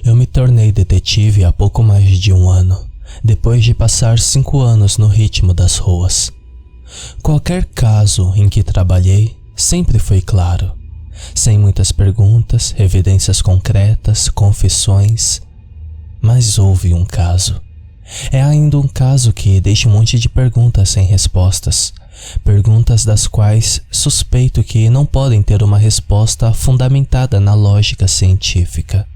Eu me tornei detetive há pouco mais de um ano, depois de passar 5 anos no ritmo das ruas. Qualquer caso em que trabalhei sempre foi claro, sem muitas perguntas, evidências concretas, confissões. Mas houve um caso. É ainda um caso que deixa um monte de perguntas sem respostas. Perguntas das quais suspeito que não podem ter uma resposta fundamentada na lógica científica.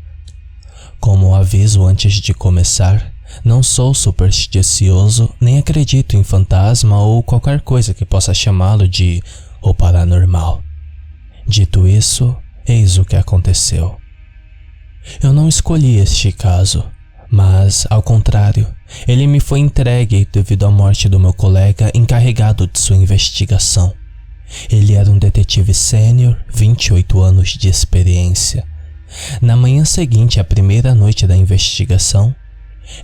Como aviso antes de começar, não sou supersticioso nem acredito em fantasma ou qualquer coisa que possa chamá-lo de o paranormal. Dito isso, eis o que aconteceu. Eu não escolhi este caso, mas, ao contrário, ele me foi entregue devido à morte do meu colega encarregado de sua investigação. Ele era um detetive sênior, 28 anos de experiência. Na manhã seguinte à primeira noite da investigação,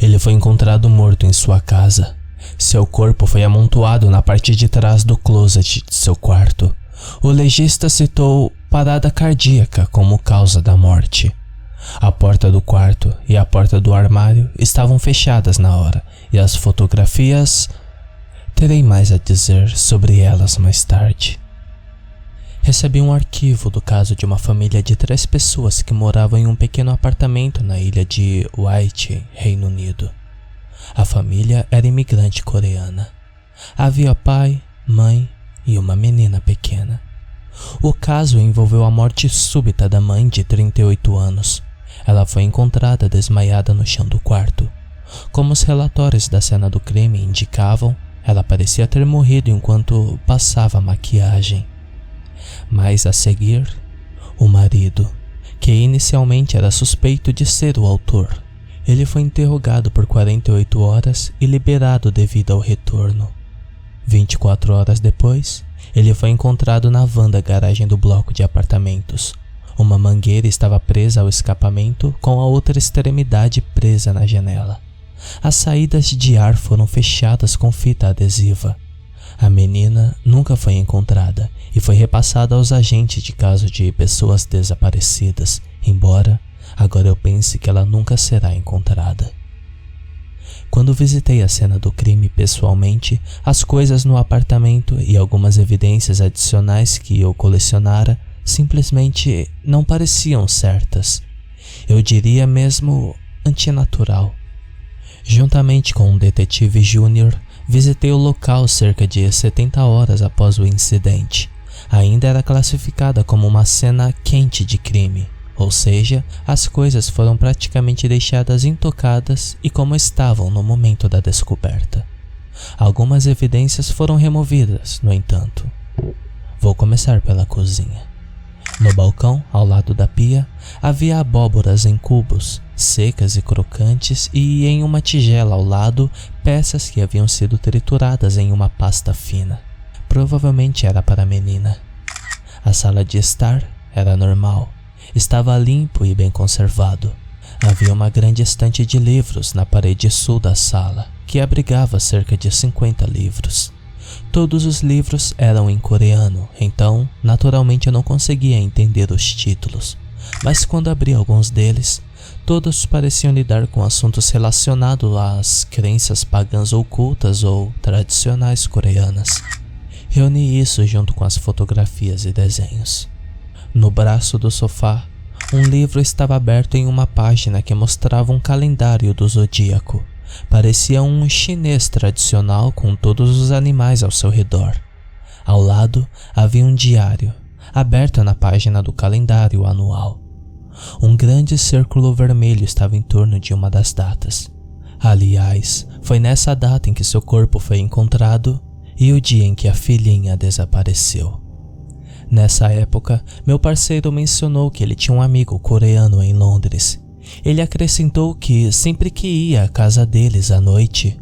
ele foi encontrado morto em sua casa. Seu corpo foi amontoado na parte de trás do closet de seu quarto. O legista citou parada cardíaca como causa da morte. A porta do quarto e a porta do armário estavam fechadas na hora, e as fotografias... terei mais a dizer sobre elas mais tarde. Recebi um arquivo do caso de uma família de 3 pessoas que moravam em um pequeno apartamento na ilha de White, Reino Unido. A família era imigrante coreana. Havia pai, mãe e uma menina pequena. O caso envolveu a morte súbita da mãe de 38 anos. Ela foi encontrada desmaiada no chão do quarto. Como os relatórios da cena do crime indicavam, ela parecia ter morrido enquanto passava maquiagem. Mas a seguir, o marido, que inicialmente era suspeito de ser o autor, ele foi interrogado por 48 horas e liberado devido ao retorno. 24 horas depois, ele foi encontrado na van da garagem do bloco de apartamentos. Uma mangueira estava presa ao escapamento com a outra extremidade presa na janela. As saídas de ar foram fechadas com fita adesiva. A menina nunca foi encontrada e foi repassada aos agentes de caso de pessoas desaparecidas, embora agora eu pense que ela nunca será encontrada. Quando visitei a cena do crime pessoalmente, as coisas no apartamento e algumas evidências adicionais que eu colecionara simplesmente não pareciam certas. Eu diria mesmo antinatural. Juntamente com um detetive júnior, visitei o local cerca de 70 horas após o incidente. Ainda era classificada como uma cena quente de crime, ou seja, as coisas foram praticamente deixadas intocadas e como estavam no momento da descoberta. Algumas evidências foram removidas, no entanto. Vou começar pela cozinha. No balcão, ao lado da pia, havia abóboras em cubos, secas e crocantes, e em uma tigela ao lado, peças que haviam sido trituradas em uma pasta fina. Provavelmente era para a menina. A sala de estar era normal. Estava limpo e bem conservado. Havia uma grande estante de livros na parede sul da sala, que abrigava cerca de 50 livros. Todos os livros eram em coreano, então, naturalmente eu não conseguia entender os títulos. Mas quando abri alguns deles, todos pareciam lidar com assuntos relacionados às crenças pagãs ocultas ou tradicionais coreanas. Reuni isso junto com as fotografias e desenhos. No braço do sofá, um livro estava aberto em uma página que mostrava um calendário do zodíaco. Parecia um chinês tradicional com todos os animais ao seu redor. Ao lado havia um diário, aberto na página do calendário anual. Um grande círculo vermelho estava em torno de uma das datas. Aliás, foi nessa data em que seu corpo foi encontrado e o dia em que a filhinha desapareceu. Nessa época, meu parceiro mencionou que ele tinha um amigo coreano em Londres. Ele acrescentou que sempre que ia à casa deles à noite,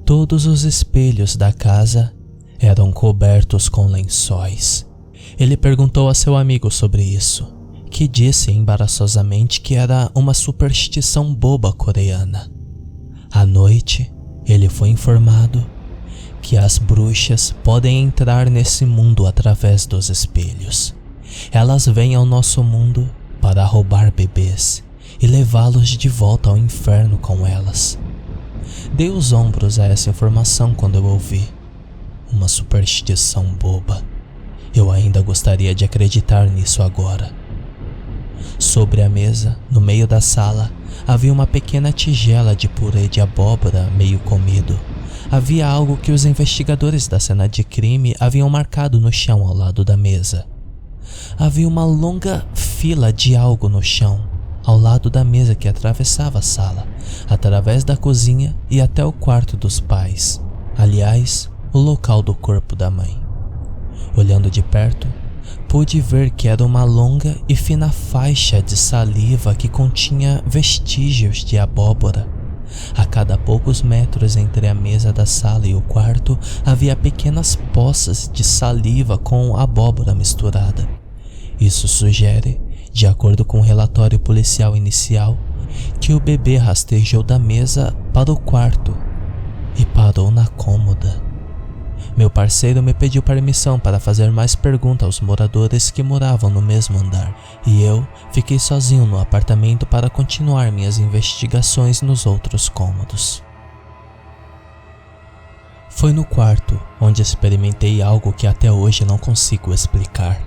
todos os espelhos da casa eram cobertos com lençóis. Ele perguntou a seu amigo sobre isso, que disse embaraçosamente que era uma superstição boba coreana. À noite, ele foi informado que as bruxas podem entrar nesse mundo através dos espelhos. Elas vêm ao nosso mundo para roubar bebês e levá-los de volta ao inferno com elas. Dei os ombros a essa informação quando eu ouvi. Uma superstição boba. Eu ainda gostaria de acreditar nisso agora. Sobre a mesa, no meio da sala, havia uma pequena tigela de purê de abóbora meio comido. Havia algo que os investigadores da cena de crime haviam marcado no chão ao lado da mesa. Havia uma longa fila de algo no chão, ao lado da mesa que atravessava a sala, através da cozinha e até o quarto dos pais. Aliás, o local do corpo da mãe. Olhando de perto, pude ver que era uma longa e fina faixa de saliva que continha vestígios de abóbora. A cada poucos metros entre a mesa da sala e o quarto, havia pequenas poças de saliva com abóbora misturada. Isso sugere, de acordo com o relatório policial inicial, que o bebê rastejou da mesa para o quarto e parou na cômoda. Meu parceiro me pediu permissão para fazer mais perguntas aos moradores que moravam no mesmo andar, e eu fiquei sozinho no apartamento para continuar minhas investigações nos outros cômodos. Foi no quarto onde experimentei algo que até hoje não consigo explicar.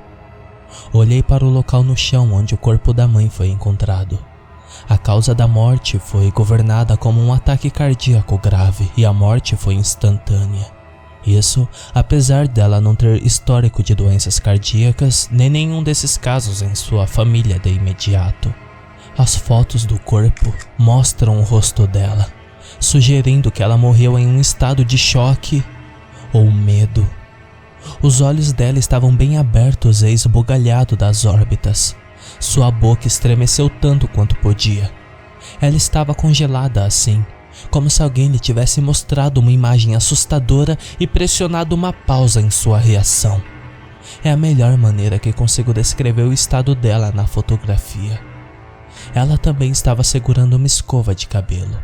Olhei para o local no chão onde o corpo da mãe foi encontrado. A causa da morte foi governada como um ataque cardíaco grave e a morte foi instantânea. Isso, apesar dela não ter histórico de doenças cardíacas, nem nenhum desses casos em sua família de imediato. As fotos do corpo mostram o rosto dela, sugerindo que ela morreu em um estado de choque ou medo. Os olhos dela estavam bem abertos e esbugalhados das órbitas. Sua boca estremeceu tanto quanto podia. Ela estava congelada assim, como se alguém lhe tivesse mostrado uma imagem assustadora e pressionado uma pausa em sua reação. É a melhor maneira que consigo descrever o estado dela na fotografia. Ela também estava segurando uma escova de cabelo.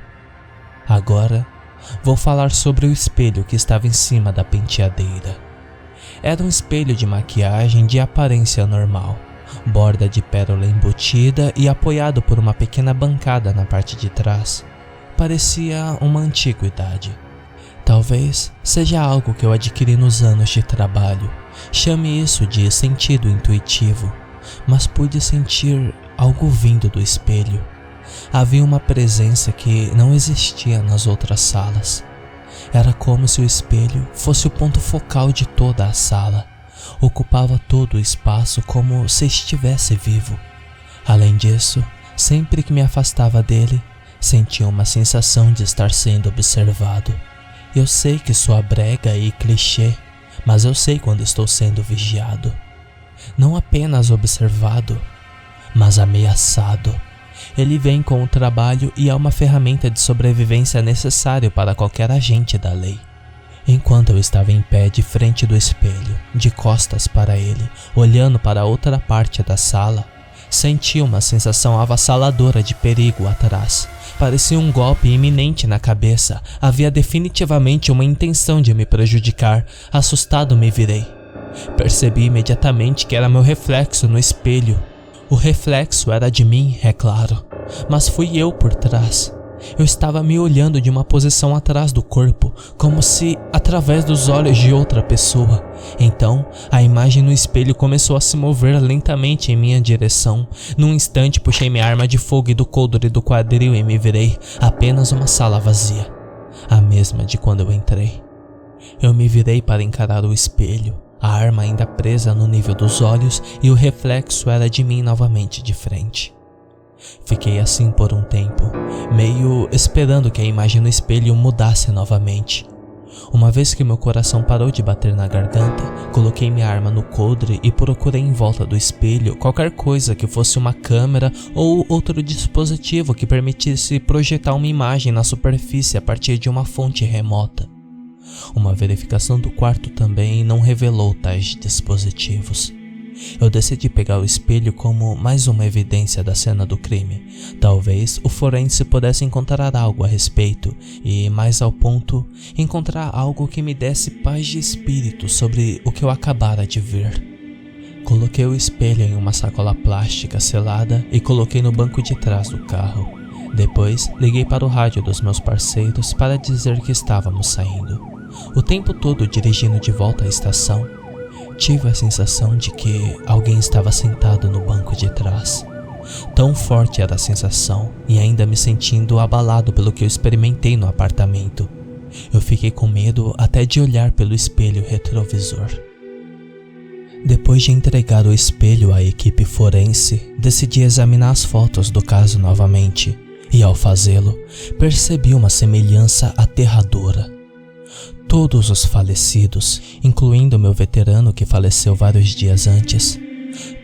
Agora, vou falar sobre o espelho que estava em cima da penteadeira. Era um espelho de maquiagem de aparência normal, borda de pérola embutida e apoiado por uma pequena bancada na parte de trás. Parecia uma antiguidade. Talvez seja algo que eu adquiri nos anos de trabalho. Chame isso de sentido intuitivo, mas pude sentir algo vindo do espelho. Havia uma presença que não existia nas outras salas. Era como se o espelho fosse o ponto focal de toda a sala. Ocupava todo o espaço como se estivesse vivo. Além disso, sempre que me afastava dele, sentia uma sensação de estar sendo observado. Eu sei que soa brega e clichê, mas eu sei quando estou sendo vigiado. Não apenas observado, mas ameaçado. Ele vem com o trabalho e é uma ferramenta de sobrevivência necessária para qualquer agente da lei. Enquanto eu estava em pé de frente do espelho, de costas para ele, olhando para outra parte da sala, senti uma sensação avassaladora de perigo atrás. Parecia um golpe iminente na cabeça. Havia definitivamente uma intenção de me prejudicar. Assustado, me virei. Percebi imediatamente que era meu reflexo no espelho. O reflexo era de mim, é claro, mas fui eu por trás. Eu estava me olhando de uma posição atrás do corpo, como se através dos olhos de outra pessoa. Então, a imagem no espelho começou a se mover lentamente em minha direção. Num instante, puxei minha arma de fogo e do coldre do quadril e me virei. Apenas uma sala vazia, a mesma de quando eu entrei. Eu me virei para encarar o espelho, a arma ainda presa no nível dos olhos e o reflexo era de mim novamente de frente. Fiquei assim por um tempo, meio esperando que a imagem no espelho mudasse novamente. Uma vez que meu coração parou de bater na garganta, coloquei minha arma no coldre e procurei em volta do espelho qualquer coisa que fosse uma câmera ou outro dispositivo que permitisse projetar uma imagem na superfície a partir de uma fonte remota. Uma verificação do quarto também não revelou tais dispositivos. Eu decidi pegar o espelho como mais uma evidência da cena do crime. Talvez o forense pudesse encontrar algo a respeito e, mais ao ponto, encontrar algo que me desse paz de espírito sobre o que eu acabara de ver. Coloquei o espelho em uma sacola plástica selada e coloquei no banco de trás do carro. Depois, liguei para o rádio dos meus parceiros para dizer que estávamos saindo. O tempo todo dirigindo de volta à estação, tive a sensação de que alguém estava sentado no banco de trás. Tão forte era a sensação, e ainda me sentindo abalado pelo que eu experimentei no apartamento. Eu fiquei com medo até de olhar pelo espelho retrovisor. Depois de entregar o espelho à equipe forense, decidi examinar as fotos do caso novamente, e ao fazê-lo, percebi uma semelhança aterradora. Todos os falecidos, incluindo meu veterano que faleceu vários dias antes,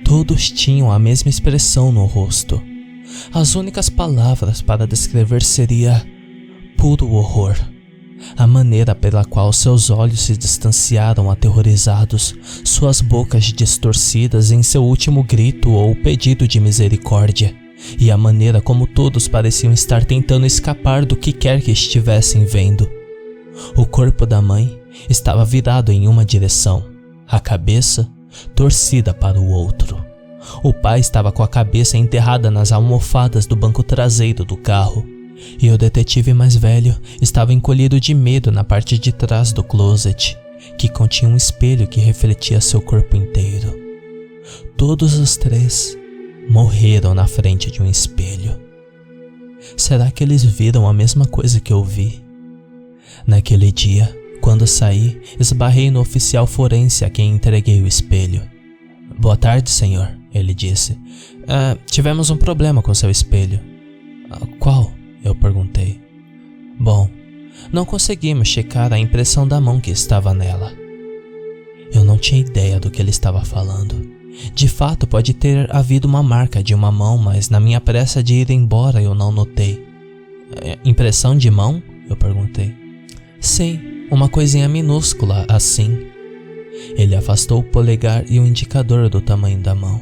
todos tinham a mesma expressão no rosto. As únicas palavras para descrever seria puro horror. A maneira pela qual seus olhos se distanciaram aterrorizados, suas bocas distorcidas em seu último grito ou pedido de misericórdia, e a maneira como todos pareciam estar tentando escapar do que quer que estivessem vendo. O corpo da mãe estava virado em uma direção, a cabeça torcida para o outro. O pai estava com a cabeça enterrada nas almofadas do banco traseiro do carro, e o detetive mais velho estava encolhido de medo na parte de trás do closet, que continha um espelho que refletia seu corpo inteiro. Todos os três morreram na frente de um espelho. Será que eles viram a mesma coisa que eu vi? Naquele dia, quando saí, esbarrei no oficial forense a quem entreguei o espelho. "Boa tarde, senhor", ele disse. Tivemos um problema com seu espelho." "Qual?" eu perguntei. "Bom, não conseguimos checar a impressão da mão que estava nela." Eu não tinha ideia do que ele estava falando. De fato, pode ter havido uma marca de uma mão, mas na minha pressa de ir embora eu não notei. "Impressão de mão?" eu perguntei. "Sim, uma coisinha minúscula assim." Ele afastou o polegar e o indicador do tamanho da mão.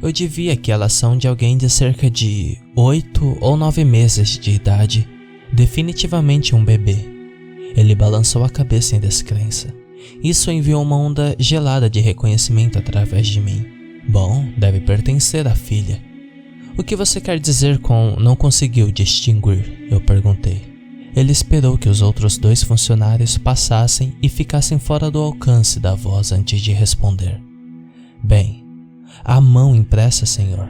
Eu devia que elas são de alguém de cerca de 8 ou 9 meses de idade, definitivamente um bebê. Ele balançou a cabeça em descrença. Isso enviou uma onda gelada de reconhecimento através de mim. "Bom, deve pertencer à filha." "O que você quer dizer com não conseguiu distinguir?" eu perguntei. Ele esperou que os outros 2 funcionários passassem e ficassem fora do alcance da voz antes de responder. "Bem, a mão impressa, senhor."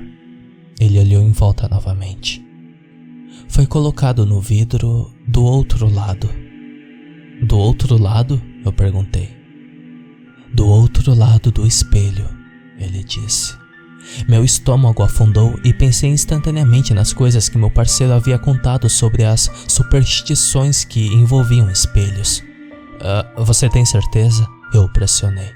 Ele olhou em volta novamente. "Foi colocado no vidro do outro lado." "Do outro lado?" eu perguntei. "Do outro lado do espelho", ele disse. Meu estômago afundou e pensei instantaneamente nas coisas que meu parceiro havia contado sobre as superstições que envolviam espelhos. Você tem certeza?" eu pressionei.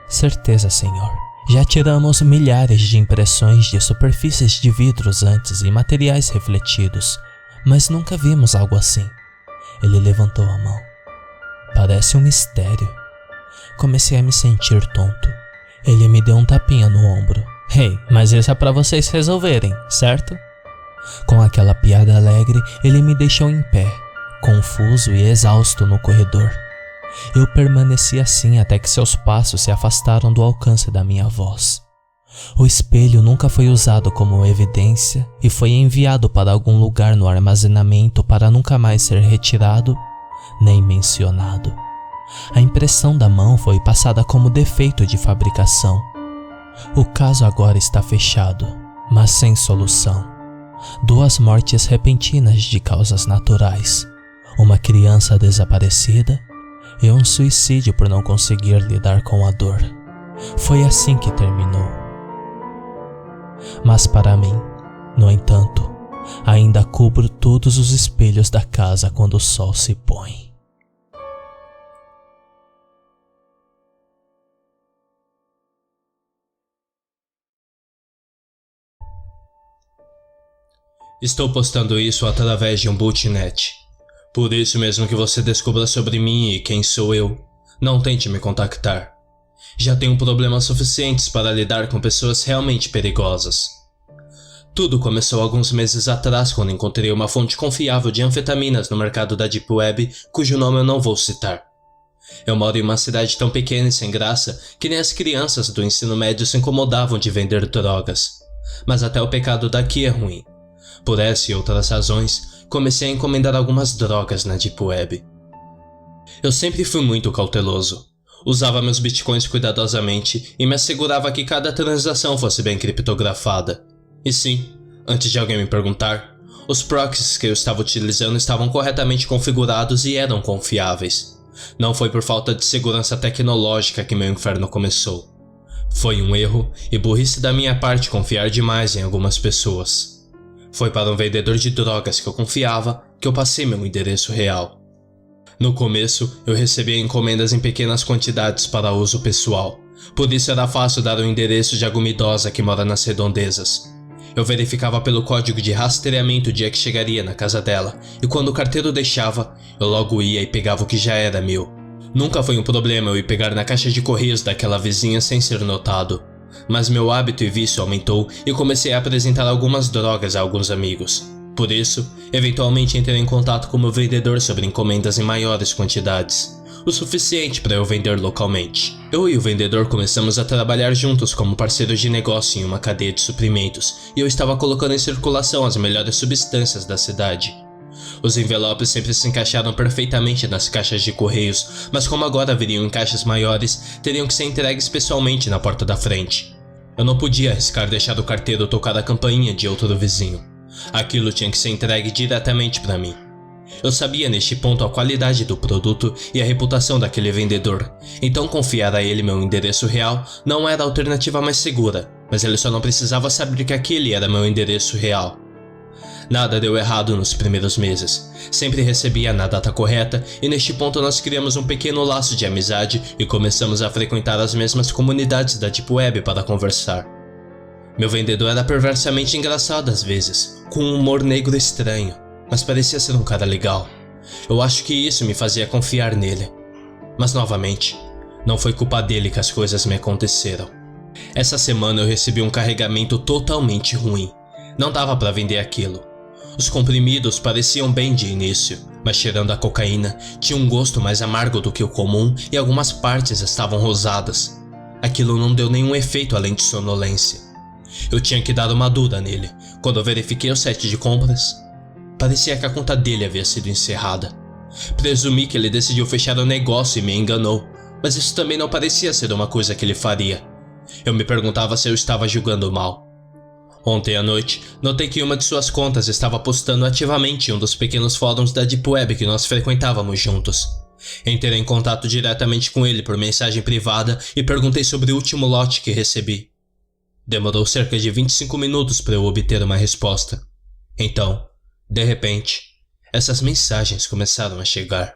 "Certeza, senhor. Já tiramos milhares de impressões de superfícies de vidros antes e materiais refletidos, mas nunca vimos algo assim." Ele levantou a mão. "Parece um mistério." Comecei a me sentir tonto. Ele me deu um tapinha no ombro. "Hey, mas isso é pra vocês resolverem, certo?" Com aquela piada alegre, ele me deixou em pé, confuso e exausto no corredor. Eu permaneci assim até que seus passos se afastaram do alcance da minha voz. O espelho nunca foi usado como evidência e foi enviado para algum lugar no armazenamento para nunca mais ser retirado nem mencionado. A impressão da mão foi passada como defeito de fabricação. O caso agora está fechado, mas sem solução. 2 mortes repentinas de causas naturais, uma criança desaparecida e um suicídio por não conseguir lidar com a dor. Foi assim que terminou. Mas para mim, no entanto, ainda cubro todos os espelhos da casa quando o sol se põe. Estou postando isso através de um botnet. Por isso mesmo que você descubra sobre mim e quem sou eu, não tente me contactar. Já tenho problemas suficientes para lidar com pessoas realmente perigosas. Tudo começou alguns meses atrás quando encontrei uma fonte confiável de anfetaminas no mercado da Deep Web, cujo nome eu não vou citar. Eu moro em uma cidade tão pequena e sem graça que nem as crianças do ensino médio se incomodavam de vender drogas. Mas até o pecado daqui é ruim. Por essa e outras razões, comecei a encomendar algumas drogas na Deep Web. Eu sempre fui muito cauteloso. Usava meus bitcoins cuidadosamente e me assegurava que cada transação fosse bem criptografada. E sim, antes de alguém me perguntar, os proxies que eu estava utilizando estavam corretamente configurados e eram confiáveis. Não foi por falta de segurança tecnológica que meu inferno começou. Foi um erro e burrice da minha parte confiar demais em algumas pessoas. Foi para um vendedor de drogas que eu confiava que eu passei meu endereço real. No começo, eu recebia encomendas em pequenas quantidades para uso pessoal, por isso era fácil dar o endereço de alguma idosa que mora nas redondezas. Eu verificava pelo código de rastreamento o dia que chegaria na casa dela, e quando o carteiro deixava, eu logo ia e pegava o que já era meu. Nunca foi um problema eu ir pegar na caixa de correios daquela vizinha sem ser notado, mas meu hábito e vício aumentou e comecei a apresentar algumas drogas a alguns amigos. Por isso, eventualmente entrei em contato com meu vendedor sobre encomendas em maiores quantidades, o suficiente para eu vender localmente. Eu e o vendedor começamos a trabalhar juntos como parceiros de negócio em uma cadeia de suprimentos, e eu estava colocando em circulação as melhores substâncias da cidade. Os envelopes sempre se encaixaram perfeitamente nas caixas de correios, mas como agora viriam em caixas maiores, teriam que ser entregues pessoalmente na porta da frente. Eu não podia arriscar deixar o carteiro tocar a campainha de outro vizinho. Aquilo tinha que ser entregue diretamente para mim. Eu sabia neste ponto a qualidade do produto e a reputação daquele vendedor, então confiar a ele meu endereço real não era a alternativa mais segura, mas ele só não precisava saber que aquele era meu endereço real. Nada deu errado nos primeiros meses, sempre recebia na data correta e neste ponto nós criamos um pequeno laço de amizade e começamos a frequentar as mesmas comunidades da Deep Web para conversar. Meu vendedor era perversamente engraçado às vezes, com um humor negro estranho, mas parecia ser um cara legal. Eu acho que isso me fazia confiar nele. Mas novamente, não foi culpa dele que as coisas me aconteceram. Essa semana eu recebi um carregamento totalmente ruim. Não dava para vender aquilo. Os comprimidos pareciam bem de início, mas cheirando a cocaína, tinha um gosto mais amargo do que o comum e algumas partes estavam rosadas. Aquilo não deu nenhum efeito além de sonolência. Eu tinha que dar uma dura nele. Quando eu verifiquei o site de compras, parecia que a conta dele havia sido encerrada. Presumi que ele decidiu fechar o negócio e me enganou, mas isso também não parecia ser uma coisa que ele faria. Eu me perguntava se eu estava julgando mal. Ontem à noite, notei que uma de suas contas estava postando ativamente em um dos pequenos fóruns da Deep Web que nós frequentávamos juntos. Entrei em contato diretamente com ele por mensagem privada e perguntei sobre o último lote que recebi. Demorou cerca de 25 minutos para eu obter uma resposta. Então, de repente, essas mensagens começaram a chegar.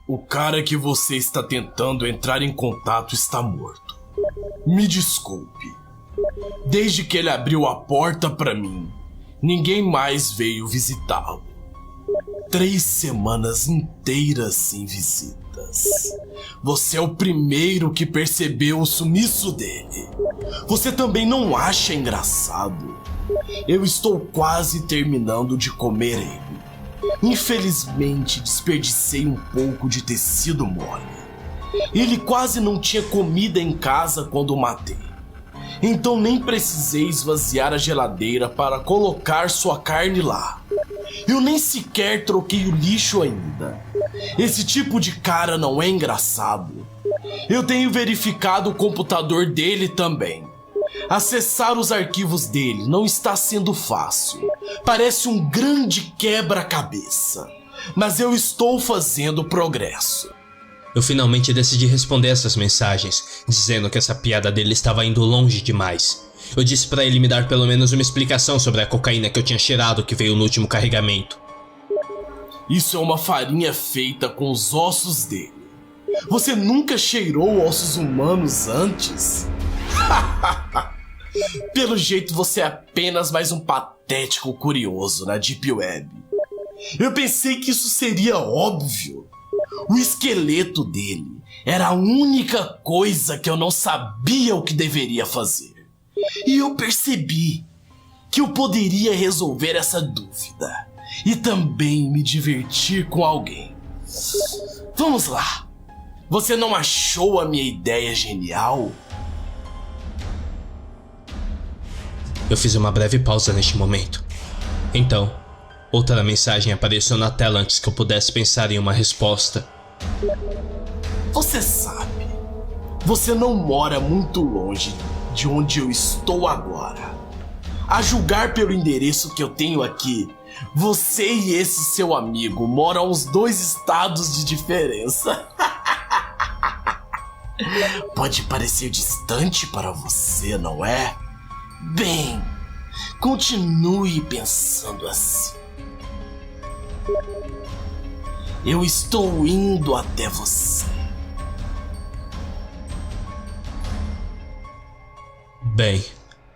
O cara que você está tentando entrar em contato está morto. Me desculpe. Desde que ele abriu a porta para mim, ninguém mais veio visitá-lo. 3 semanas inteiras sem visitas. Você é o primeiro que percebeu o sumiço dele. Você também não acha engraçado? Eu estou quase terminando de comer ele. Infelizmente, desperdicei um pouco de tecido mole. Ele quase não tinha comida em casa quando o matei. Então nem precisei esvaziar a geladeira para colocar sua carne lá. Eu nem sequer troquei o lixo ainda. Esse tipo de cara não é engraçado. Eu tenho verificado o computador dele também. Acessar os arquivos dele não está sendo fácil. Parece um grande quebra-cabeça. Mas eu estou fazendo progresso. Eu finalmente decidi responder essas mensagens, dizendo que essa piada dele estava indo longe demais. Eu disse pra ele me dar pelo menos uma explicação sobre a cocaína que eu tinha cheirado que veio no último carregamento. Isso é uma farinha feita com os ossos dele. Você nunca cheirou ossos humanos antes? Pelo jeito você é apenas mais um patético curioso na Deep Web. Eu pensei que isso seria óbvio. O esqueleto dele era a única coisa que eu não sabia o que deveria fazer. E eu percebi que eu poderia resolver essa dúvida e também me divertir com alguém. Vamos lá. Você não achou a minha ideia genial? Eu fiz uma breve pausa neste momento. Então, outra mensagem apareceu na tela antes que eu pudesse pensar em uma resposta. Você sabe, você não mora muito longe de onde eu estou agora. A julgar pelo endereço que eu tenho aqui, você e esse seu amigo moram a uns 2 estados de diferença. Pode parecer distante para você, não é? Bem, continue pensando assim. Eu estou indo até você. Bem,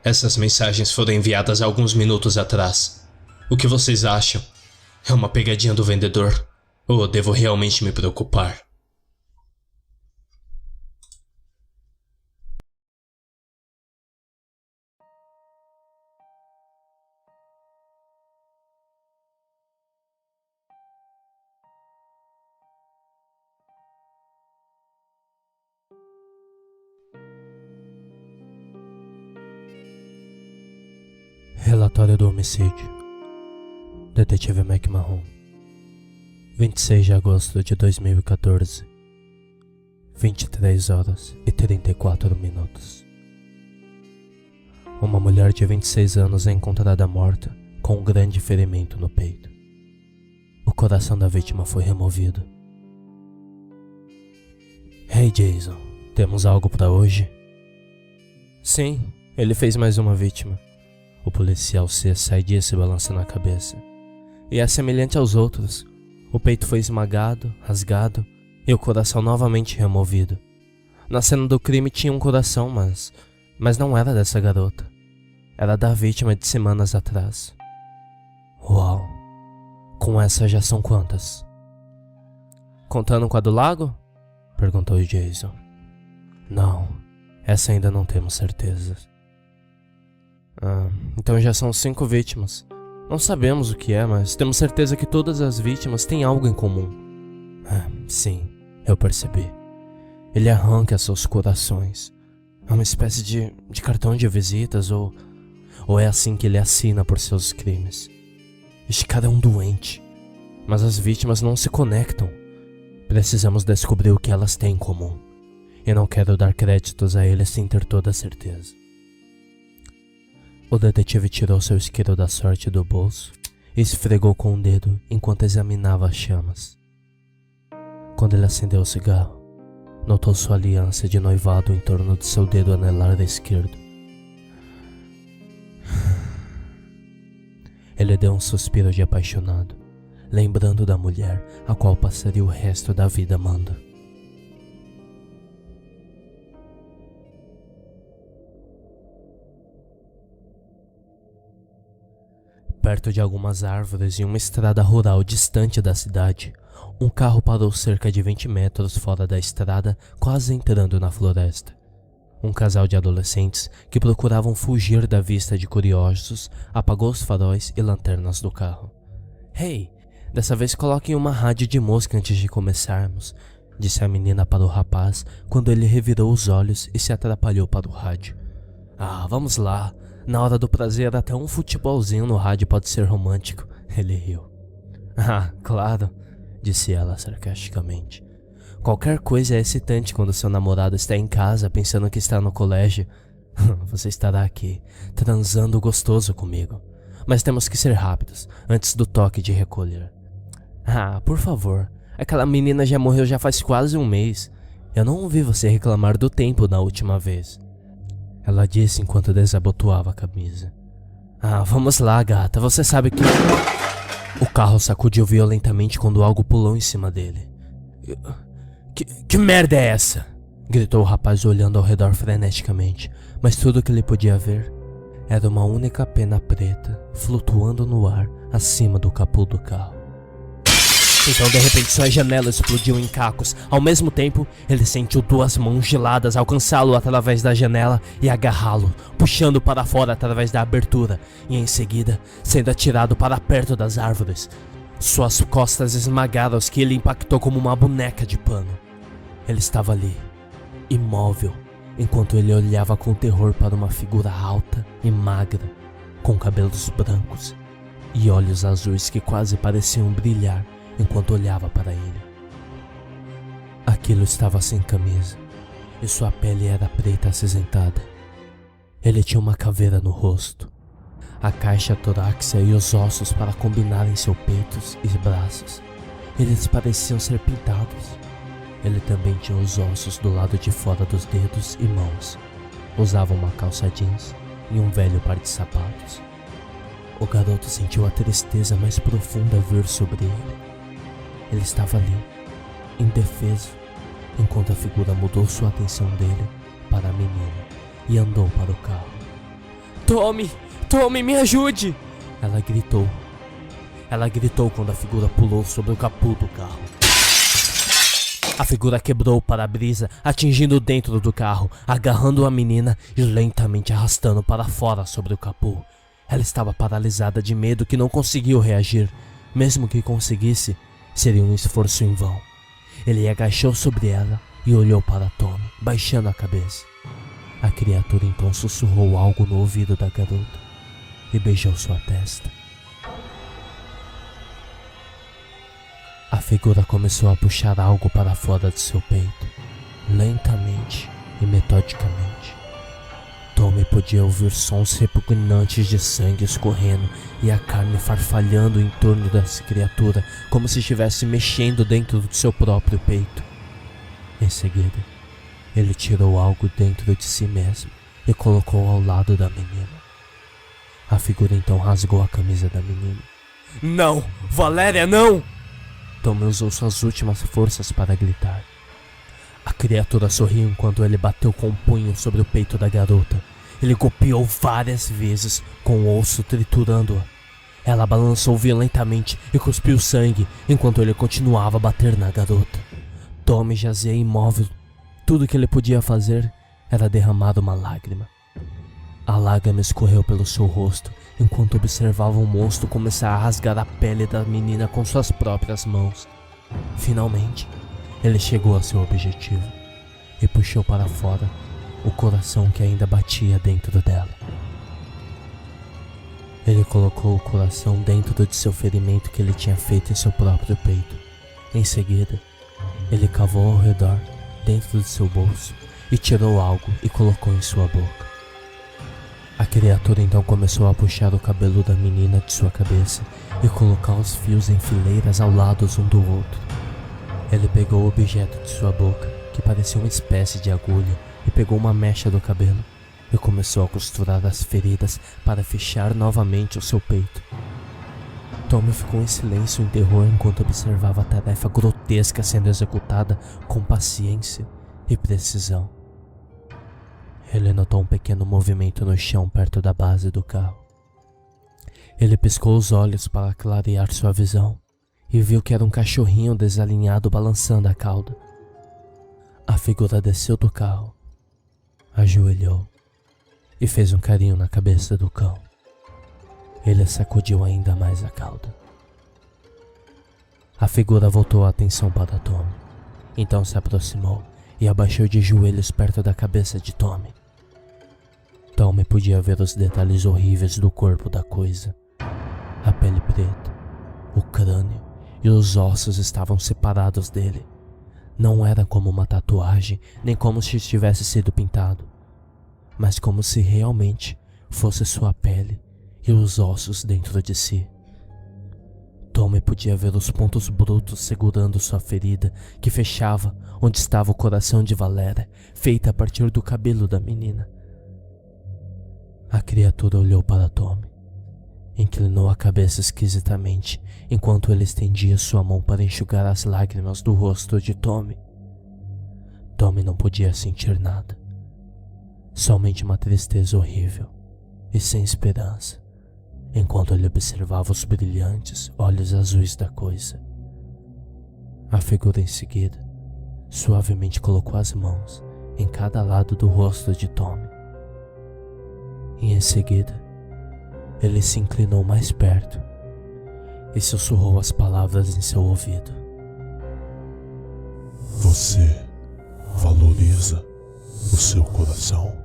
essas mensagens foram enviadas há alguns minutos atrás. O que vocês acham? É uma pegadinha do vendedor? Ou devo realmente me preocupar? Relatório do homicídio. Detetive McMahon. 26 de agosto de 2014. 23 horas e 34 minutos. Uma mulher de 26 anos é encontrada morta com um grande ferimento no peito. O coração da vítima foi removido. Hey Jason, temos algo pra hoje? Sim, ele fez mais uma vítima. O policial CSI disse balançando a cabeça. E é semelhante aos outros. O peito foi esmagado, rasgado e o coração novamente removido. Na cena do crime tinha um coração, mas não era dessa garota. Era da vítima de semanas atrás. Uau! Com essa já são quantas? Contando com a do lago? Perguntou Jason. Não, essa ainda não temos certeza. Então já são 5 vítimas. Não sabemos o que é, mas temos certeza que todas as vítimas têm algo em comum. Sim, eu percebi. Ele arranca seus corações. É uma espécie de cartão de visitas ou é assim que ele assina por seus crimes. Este cara é um doente. Mas as vítimas não se conectam. Precisamos descobrir o que elas têm em comum. E não quero dar créditos a ele sem ter toda a certeza. O detetive tirou seu isqueiro da sorte do bolso e esfregou com o dedo enquanto examinava as chamas. Quando ele acendeu o cigarro, notou sua aliança de noivado em torno de seu dedo anelar esquerdo. Ele deu um suspiro de apaixonado, lembrando da mulher a qual passaria o resto da vida amando. Perto de algumas árvores e uma estrada rural distante da cidade, um carro parou cerca de 20 metros fora da estrada, quase entrando na floresta. Um casal de adolescentes que procuravam fugir da vista de curiosos apagou os faróis e lanternas do carro. Hey, dessa vez coloquem uma rádio de música antes de começarmos, disse a menina para o rapaz quando ele revirou os olhos e se atrapalhou para o rádio. Vamos lá. Na hora do prazer, até um futebolzinho no rádio pode ser romântico. Ele riu. Claro, disse ela sarcasticamente. Qualquer coisa é excitante quando seu namorado está em casa pensando que está no colégio. Você estará aqui, transando gostoso comigo. Mas temos que ser rápidos, antes do toque de recolher. Por favor, aquela menina já morreu já faz quase um mês. Eu não ouvi você reclamar do tempo da última vez. Ela disse enquanto desabotoava a camisa. Vamos lá, gata, você sabe que... O carro sacudiu violentamente quando algo pulou em cima dele. Que merda é essa? Gritou o rapaz olhando ao redor freneticamente, mas tudo que ele podia ver era uma única pena preta flutuando no ar acima do capô do carro. Então de repente sua janela explodiu em cacos. Ao mesmo tempo, ele sentiu 2 mãos geladas alcançá-lo através da janela e agarrá-lo, puxando para fora através da abertura, e em seguida, sendo atirado para perto das árvores. Suas costas esmagaram os que ele impactou como uma boneca de pano. Ele estava ali, imóvel, enquanto ele olhava com terror para uma figura alta e magra, com cabelos brancos e olhos azuis que quase pareciam brilhar enquanto olhava para ele. Aquilo estava sem camisa e sua pele era preta acinzentada. Ele tinha uma caveira no rosto, a caixa torácica e os ossos para combinar em seus peitos e braços. Eles pareciam ser pintados. Ele também tinha os ossos do lado de fora dos dedos e mãos. Usava uma calça jeans e um velho par de sapatos. O garoto sentiu a tristeza mais profunda vir sobre ele. Ele estava ali, indefeso, enquanto a figura mudou sua atenção dele para a menina e andou para o carro. Tommy, me ajude! Ela gritou. Ela gritou quando a figura pulou sobre o capô do carro. A figura quebrou o para-brisa, atingindo dentro do carro, agarrando a menina e lentamente arrastando para fora sobre o capô. Ela estava paralisada de medo que não conseguiu reagir. Mesmo que conseguisse, seria um esforço em vão. Ele agachou sobre ela e olhou para Tommy, baixando a cabeça. A criatura então sussurrou algo no ouvido da garota e beijou sua testa. A figura começou a puxar algo para fora de seu peito, lentamente e metodicamente. Tommy podia ouvir sons repugnantes de sangue escorrendo e a carne farfalhando em torno dessa criatura, como se estivesse mexendo dentro do seu próprio peito. Em seguida, ele tirou algo dentro de si mesmo e colocou ao lado da menina. A figura então rasgou a camisa da menina. Não! Valéria, não! Tommy usou suas últimas forças para gritar. A criatura sorriu enquanto ele bateu com o punho sobre o peito da garota. Ele golpeou várias vezes com o osso triturando-a. Ela balançou violentamente e cuspiu sangue enquanto ele continuava a bater na garota. Tommy jazia imóvel. Tudo que ele podia fazer era derramar uma lágrima. A lágrima escorreu pelo seu rosto enquanto observava o monstro começar a rasgar a pele da menina com suas próprias mãos. Finalmente, ele chegou a seu objetivo e puxou para fora o coração que ainda batia dentro dela. Ele colocou o coração dentro de seu ferimento que ele tinha feito em seu próprio peito. Em seguida, ele cavou ao redor, dentro de seu bolso, e tirou algo e colocou em sua boca. A criatura então começou a puxar o cabelo da menina de sua cabeça e colocar os fios em fileiras ao lado um do outro. Ele pegou o objeto de sua boca, que parecia uma espécie de agulha, e pegou uma mecha do cabelo e começou a costurar as feridas para fechar novamente o seu peito. Tommy ficou em silêncio em terror enquanto observava a tarefa grotesca sendo executada com paciência e precisão. Ele notou um pequeno movimento no chão perto da base do carro. Ele piscou os olhos para clarear sua visão e viu que era um cachorrinho desalinhado balançando a cauda. A figura desceu do carro, ajoelhou e fez um carinho na cabeça do cão. Ele sacudiu ainda mais a cauda. A figura voltou a atenção para Tommy, então se aproximou e abaixou de joelhos perto da cabeça de Tommy. Tommy podia ver os detalhes horríveis do corpo da coisa. A pele preta, o crânio e os ossos estavam separados dele. Não era como uma tatuagem, nem como se tivesse sido pintado, mas como se realmente fosse sua pele e os ossos dentro de si. Tommy podia ver os pontos brutos segurando sua ferida, que fechava onde estava o coração de Valéria, feita a partir do cabelo da menina. A criatura olhou para Tommy, inclinou a cabeça esquisitamente, enquanto ele estendia sua mão para enxugar as lágrimas do rosto de Tommy. Tommy não podia sentir nada, somente uma tristeza horrível e sem esperança, enquanto ele observava os brilhantes olhos azuis da coisa. A figura em seguida suavemente colocou as mãos em cada lado do rosto de Tommy. E em seguida, ele se inclinou mais perto e sussurrou as palavras em seu ouvido. Você valoriza o seu coração?